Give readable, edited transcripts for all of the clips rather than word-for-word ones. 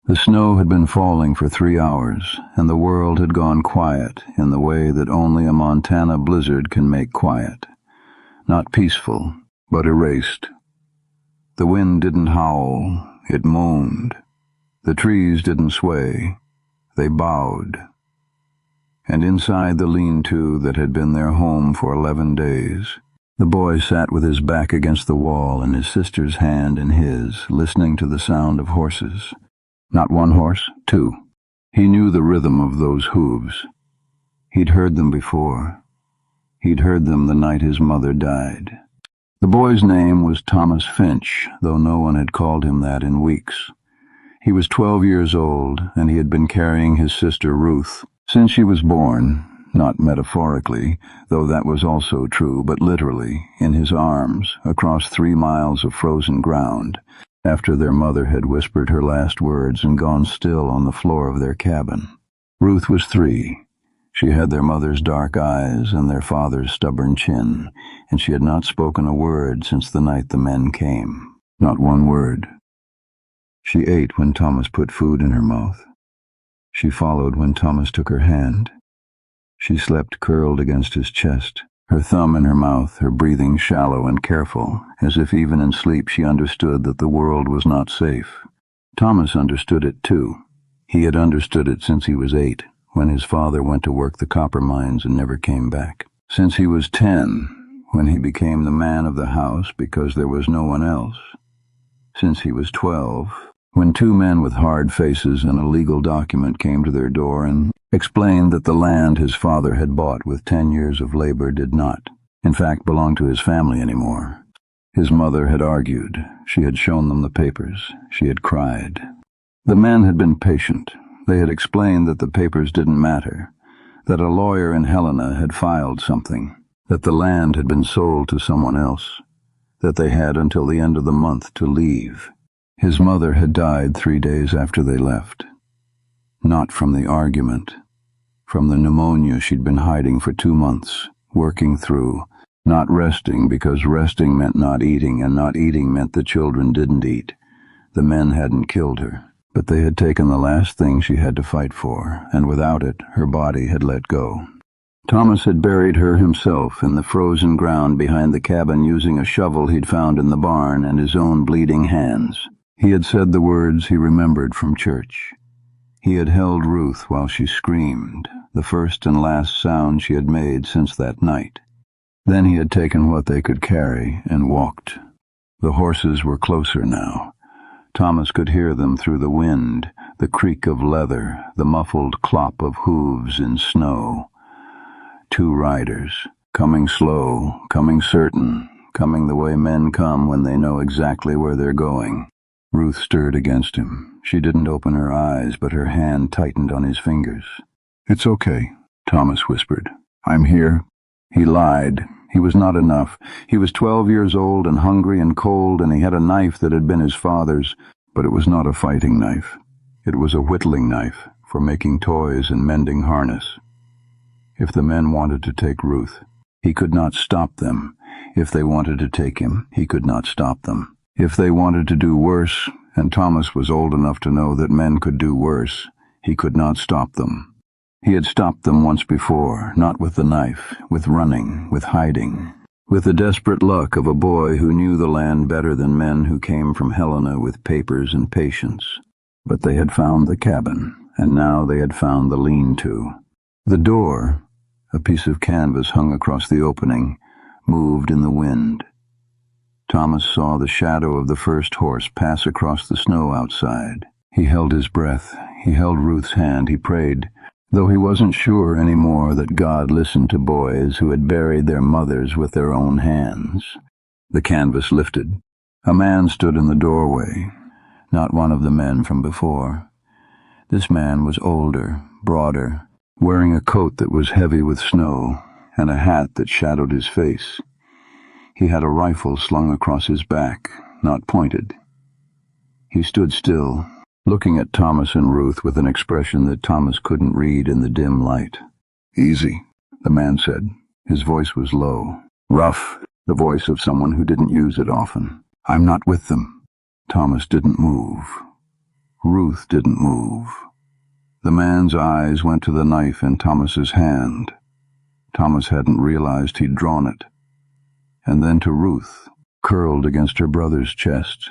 The snow had been falling for 3 hours, and the world had gone quiet in the way that only a Montana blizzard can make quiet. Not peaceful, but erased. The wind didn't howl, it moaned. The trees didn't sway, they bowed. And inside the lean-to that had been their home for 11 days, the boy sat with his back against the wall and his sister's hand in his, listening to the sound of horses. Not one horse, two. He knew the rhythm of those hooves. He'd heard them before. He'd heard them the night his mother died. The boy's name was Thomas Finch, though no one had called him that in weeks. He was 12 years old, and he had been carrying his sister Ruth since she was born, not metaphorically, though that was also true, but literally, in his arms, across 3 miles of frozen ground, after their mother had whispered her last words and gone still on the floor of their cabin. Ruth was 3. She had their mother's dark eyes and their father's stubborn chin, and she had not spoken a word since the night the men came. Not one word. She ate when Thomas put food in her mouth. She followed when Thomas took her hand. She slept curled against his chest, her thumb in her mouth, her breathing shallow and careful, as if even in sleep she understood that the world was not safe. Thomas understood it too. He had understood it since he was 8, when his father went to work the copper mines and never came back. Since he was 10, when he became the man of the house because there was no one else. Since he was 12, when 2 men with hard faces and a legal document came to their door and explained that the land his father had bought with 10 years of labor did not, in fact, belong to his family anymore. His mother had argued. She had shown them the papers. She had cried. The men had been patient. They had explained that the papers didn't matter, that a lawyer in Helena had filed something, that the land had been sold to someone else, that they had until the end of the month to leave. His mother had died 3 days after they left. Not from the argument, from the pneumonia she'd been hiding for 2 months, working through, not resting because resting meant not eating, and not eating meant the children didn't eat. The men hadn't killed her, but they had taken the last thing she had to fight for, and without it, her body had let go. Thomas had buried her himself in the frozen ground behind the cabin using a shovel he'd found in the barn and his own bleeding hands. He had said the words he remembered from church. He had held Ruth while she screamed, the first and last sound she had made since that night. Then he had taken what they could carry and walked. The horses were closer now. Thomas could hear them through the wind, the creak of leather, the muffled clop of hooves in snow. 2 riders, coming slow, coming certain, coming the way men come when they know exactly where they're going. Ruth stirred against him. She didn't open her eyes, but her hand tightened on his fingers. "It's okay," Thomas whispered. "I'm here." He lied. He was not enough. He was 12 years old and hungry and cold, and he had a knife that had been his father's, but it was not a fighting knife. It was a whittling knife for making toys and mending harness. If the men wanted to take Ruth, he could not stop them. If they wanted to take him, he could not stop them. If they wanted to do worse, and Thomas was old enough to know that men could do worse, he could not stop them. He had stopped them once before, not with the knife, with running, with hiding, with the desperate luck of a boy who knew the land better than men who came from Helena with papers and patience. But they had found the cabin, and now they had found the lean-to. The door, a piece of canvas hung across the opening, moved in the wind. Thomas saw the shadow of the first horse pass across the snow outside. He held his breath. He held Ruth's hand. He prayed, though he wasn't sure anymore that God listened to boys who had buried their mothers with their own hands. The canvas lifted. A man stood in the doorway, not one of the men from before. This man was older, broader, wearing a coat that was heavy with snow and a hat that shadowed his face. He had a rifle slung across his back, not pointed. He stood still, looking at Thomas and Ruth with an expression that Thomas couldn't read in the dim light. "Easy," the man said. His voice was low, rough, the voice of someone who didn't use it often. "I'm not with them." Thomas didn't move. Ruth didn't move. The man's eyes went to the knife in Thomas's hand. Thomas hadn't realized he'd drawn it. And then to Ruth, curled against her brother's chest.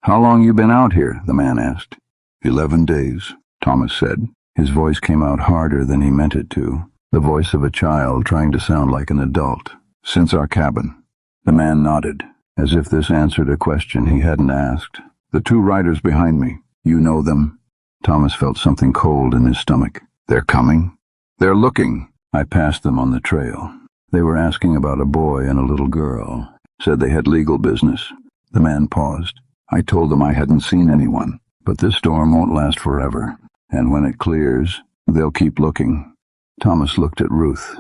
"How long you been out here?" the man asked. 11 days, Thomas said. His voice came out harder than he meant it to, the voice of a child trying to sound like an adult. "Since our cabin." The man nodded, as if this answered a question he hadn't asked. "The 2 riders behind me, you know them?" Thomas felt something cold in his stomach. "They're coming?" "They're looking." "I passed them on the trail. They were asking about a boy and a little girl. Said they had legal business." The man paused. "I told them I hadn't seen anyone. But this storm won't last forever. And when it clears, they'll keep looking." Thomas looked at Ruth.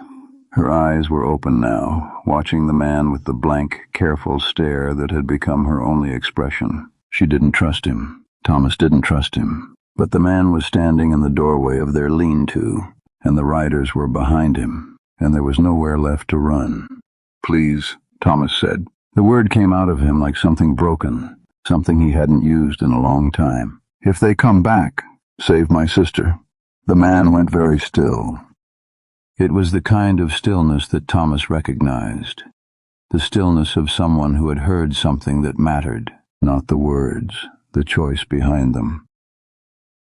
Her eyes were open now, watching the man with the blank, careful stare that had become her only expression. She didn't trust him. Thomas didn't trust him. But the man was standing in the doorway of their lean-to, and the riders were behind him, and there was nowhere left to run. "Please," Thomas said. The word came out of him like something broken, something he hadn't used in a long time. "If they come back, save my sister." The man went very still. It was the kind of stillness that Thomas recognized, the stillness of someone who had heard something that mattered, not the words, the choice behind them.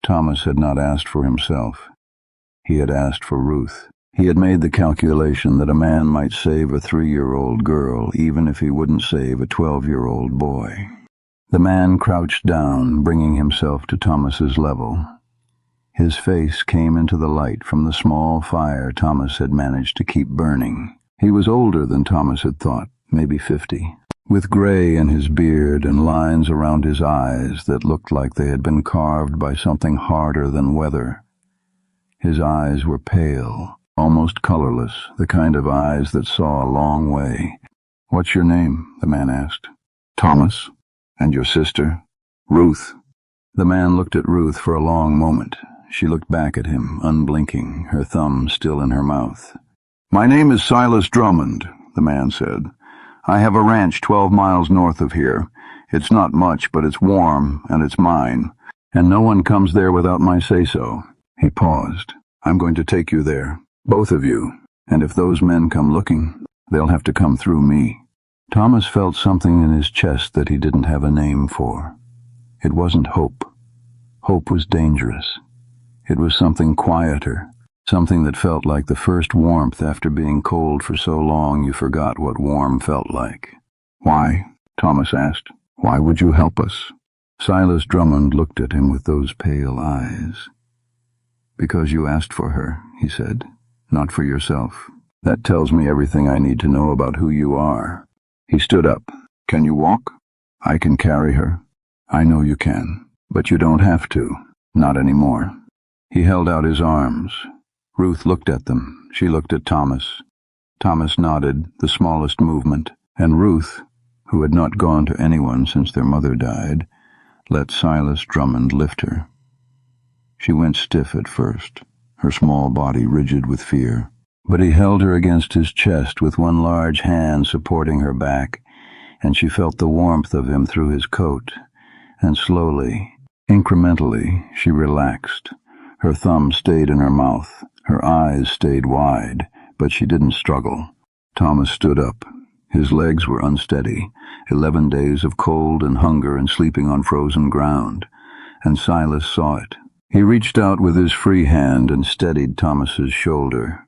Thomas had not asked for himself. He had asked for Ruth. He had made the calculation that a man might save a 3-year-old girl even if he wouldn't save a 12-year-old boy. The man crouched down, bringing himself to Thomas's level. His face came into the light from the small fire Thomas had managed to keep burning. He was older than Thomas had thought, maybe 50, with gray in his beard and lines around his eyes that looked like they had been carved by something harder than weather. His eyes were pale, almost colorless, the kind of eyes that saw a long way. "What's your name?" the man asked. "Thomas." "And your sister?" "Ruth." The man looked at Ruth for a long moment. She looked back at him, unblinking, her thumb still in her mouth. "My name is Silas Drummond," the man said. "I have a ranch 12 miles north of here. It's not much, but it's warm, and it's mine. And no one comes there without my say-so." He paused. "I'm going to take you there, both of you, and if those men come looking, they'll have to come through me." Thomas felt something in his chest that he didn't have a name for. It wasn't hope. Hope was dangerous. It was something quieter, something that felt like the first warmth after being cold for so long you forgot what warm felt like. "Why?" Thomas asked. "Why would you help us?" Silas Drummond looked at him with those pale eyes. "Because you asked for her," he said. "Not for yourself. That tells me everything I need to know about who you are." He stood up. "Can you walk?" "I can carry her." "I know you can, but you don't have to. Not anymore." He held out his arms. Ruth looked at them. She looked at Thomas. Thomas nodded, the smallest movement, and Ruth, who had not gone to anyone since their mother died, let Silas Drummond lift her. She went stiff at first, her small body rigid with fear. But he held her against his chest with one large hand supporting her back, and she felt the warmth of him through his coat, and slowly, incrementally, she relaxed. Her thumb stayed in her mouth, her eyes stayed wide, but she didn't struggle. Thomas stood up. His legs were unsteady, 11 days of cold and hunger and sleeping on frozen ground, and Silas saw it. He reached out with his free hand and steadied Thomas's shoulder.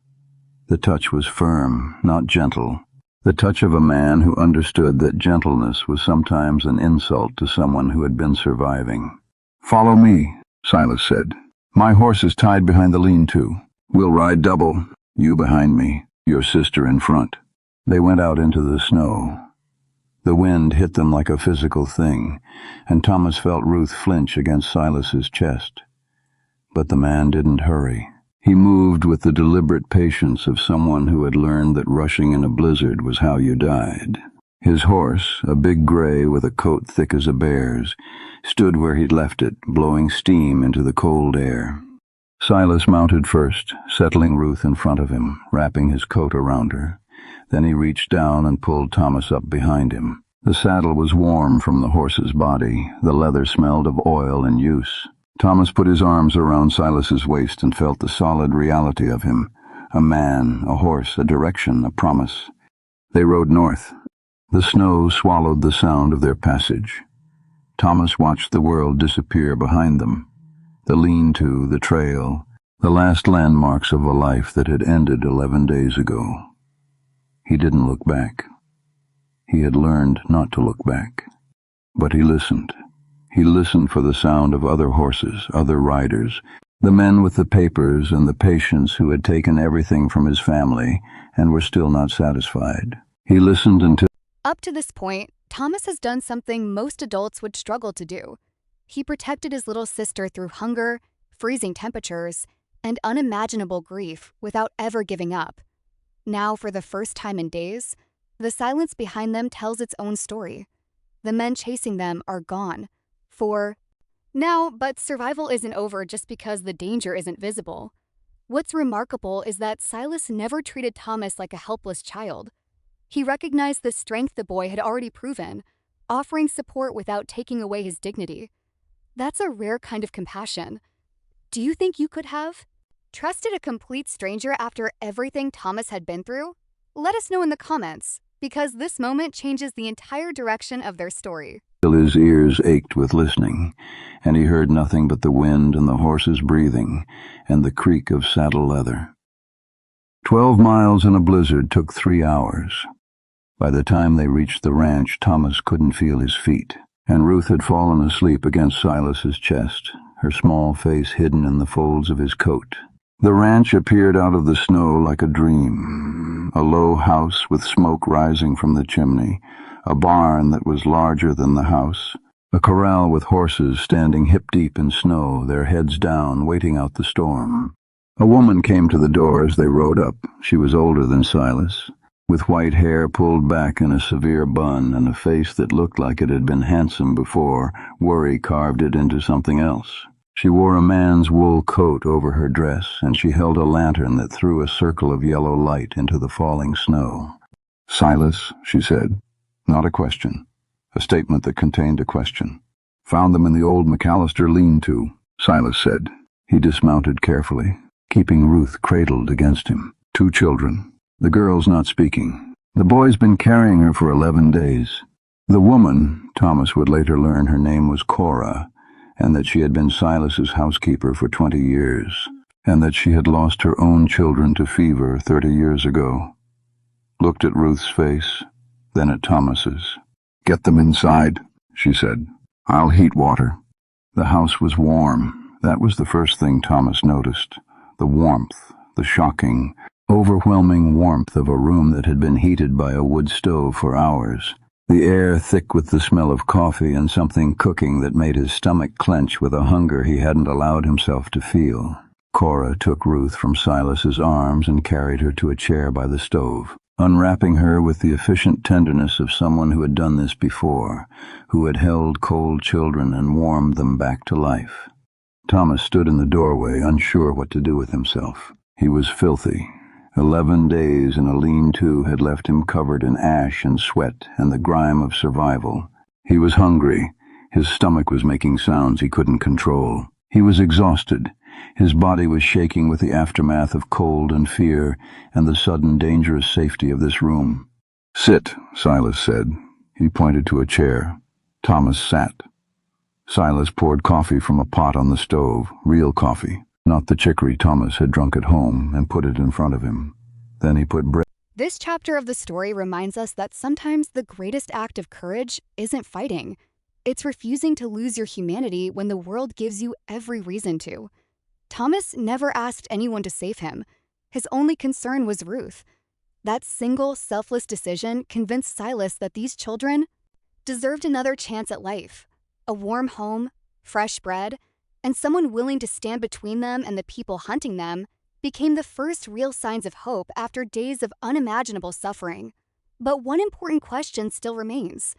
The touch was firm, not gentle. The touch of a man who understood that gentleness was sometimes an insult to someone who had been surviving. "Follow me," Silas said. "My horse is tied behind the lean-to. We'll ride double, you behind me, your sister in front." They went out into the snow. The wind hit them like a physical thing, and Thomas felt Ruth flinch against Silas's chest. But the man didn't hurry. He moved with the deliberate patience of someone who had learned that rushing in a blizzard was how you died. His horse, a big gray with a coat thick as a bear's, stood where he'd left it, blowing steam into the cold air. Silas mounted first, settling Ruth in front of him, wrapping his coat around her. Then he reached down and pulled Thomas up behind him. The saddle was warm from the horse's body. The leather smelled of oil and use. Thomas put his arms around Silas's waist and felt the solid reality of him. A man, a horse, a direction, a promise. They rode north. The snow swallowed the sound of their passage. Thomas watched the world disappear behind them. The lean-to, the trail, the last landmarks of a life that had ended 11 days ago. He didn't look back. He had learned not to look back. But he listened. He listened for the sound of other horses, other riders, the men with the papers and the patients who had taken everything from his family and were still not satisfied. He listened until... Up to this point, Thomas has done something most adults would struggle to do. He protected his little sister through hunger, freezing temperatures, and unimaginable grief without ever giving up. Now, for the first time in days, the silence behind them tells its own story. The men chasing them are gone. For now, but survival isn't over just because the danger isn't visible. What's remarkable is that Silas never treated Thomas like a helpless child. He recognized the strength the boy had already proven, offering support without taking away his dignity. That's a rare kind of compassion. Do you think you could have trusted a complete stranger after everything Thomas had been through? Let us know in the comments, because this moment changes the entire direction of their story. His ears ached with listening, and he heard nothing but the wind and the horses breathing and the creak of saddle leather. 12 miles in a blizzard took 3 hours. By the time they reached the ranch, Thomas couldn't feel his feet, and Ruth had fallen asleep against Silas's chest, her small face hidden in the folds of his coat. The ranch appeared out of the snow like a dream, a low house with smoke rising from the chimney, a barn that was larger than the house, a corral with horses standing hip-deep in snow, their heads down, waiting out the storm. A woman came to the door as they rode up. She was older than Silas, with white hair pulled back in a severe bun and a face that looked like it had been handsome before worry carved it into something else. She wore a man's wool coat over her dress, and she held a lantern that threw a circle of yellow light into the falling snow. "Silas," she said. Not a question. A statement that contained a question. "Found them in the old McAllister lean-to," Silas said. He dismounted carefully, keeping Ruth cradled against him. 2 children. The girl's not speaking. The boy's been carrying her for 11 days. The woman, Thomas would later learn her name was Cora, and that she had been Silas's housekeeper for 20 years, and that she had lost her own children to fever 30 years ago. Looked at Ruth's face, then at Thomas's. "Get them inside," she said. "I'll heat water." The house was warm. That was the first thing Thomas noticed. The warmth, the shocking, overwhelming warmth of a room that had been heated by a wood stove for hours. The air thick with the smell of coffee and something cooking that made his stomach clench with a hunger he hadn't allowed himself to feel. Cora took Ruth from Silas's arms and carried her to a chair by the stove, unwrapping her with the efficient tenderness of someone who had done this before, who had held cold children and warmed them back to life. Thomas stood in the doorway, unsure what to do with himself. He was filthy. 11 days in a lean-to had left him covered in ash and sweat and the grime of survival. He was hungry. His stomach was making sounds he couldn't control. He was exhausted. His body was shaking with the aftermath of cold and fear and the sudden dangerous safety of this room. "Sit," Silas said. He pointed to a chair. Thomas sat. Silas poured coffee from a pot on the stove, real coffee, not the chicory Thomas had drunk at home, and put it in front of him. Then he put bread. This chapter of the story reminds us that sometimes the greatest act of courage isn't fighting. It's refusing to lose your humanity when the world gives you every reason to. Thomas never asked anyone to save him. His only concern was Ruth. That single, selfless decision convinced Silas that these children deserved another chance at life, a warm home, fresh bread, and someone willing to stand between them and the people hunting them became the first real signs of hope after days of unimaginable suffering. But one important question still remains.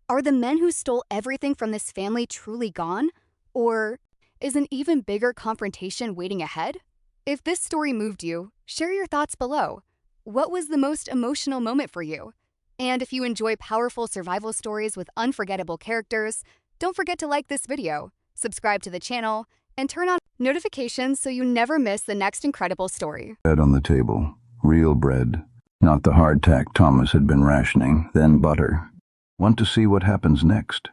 Are the men who stole everything from this family truly gone? Or is an even bigger confrontation waiting ahead? If this story moved you, share your thoughts below. What was the most emotional moment for you? And if you enjoy powerful survival stories with unforgettable characters, don't forget to like this video, subscribe to the channel, and turn on notifications so you never miss the next incredible story. Bread on the table. Real bread. Not the hardtack Thomas had been rationing, then butter. Want to see what happens next?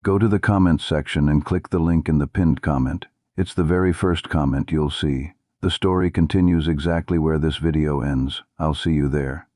Go to the comments section and click the link in the pinned comment. It's the very first comment you'll see. The story continues exactly where this video ends. I'll see you there.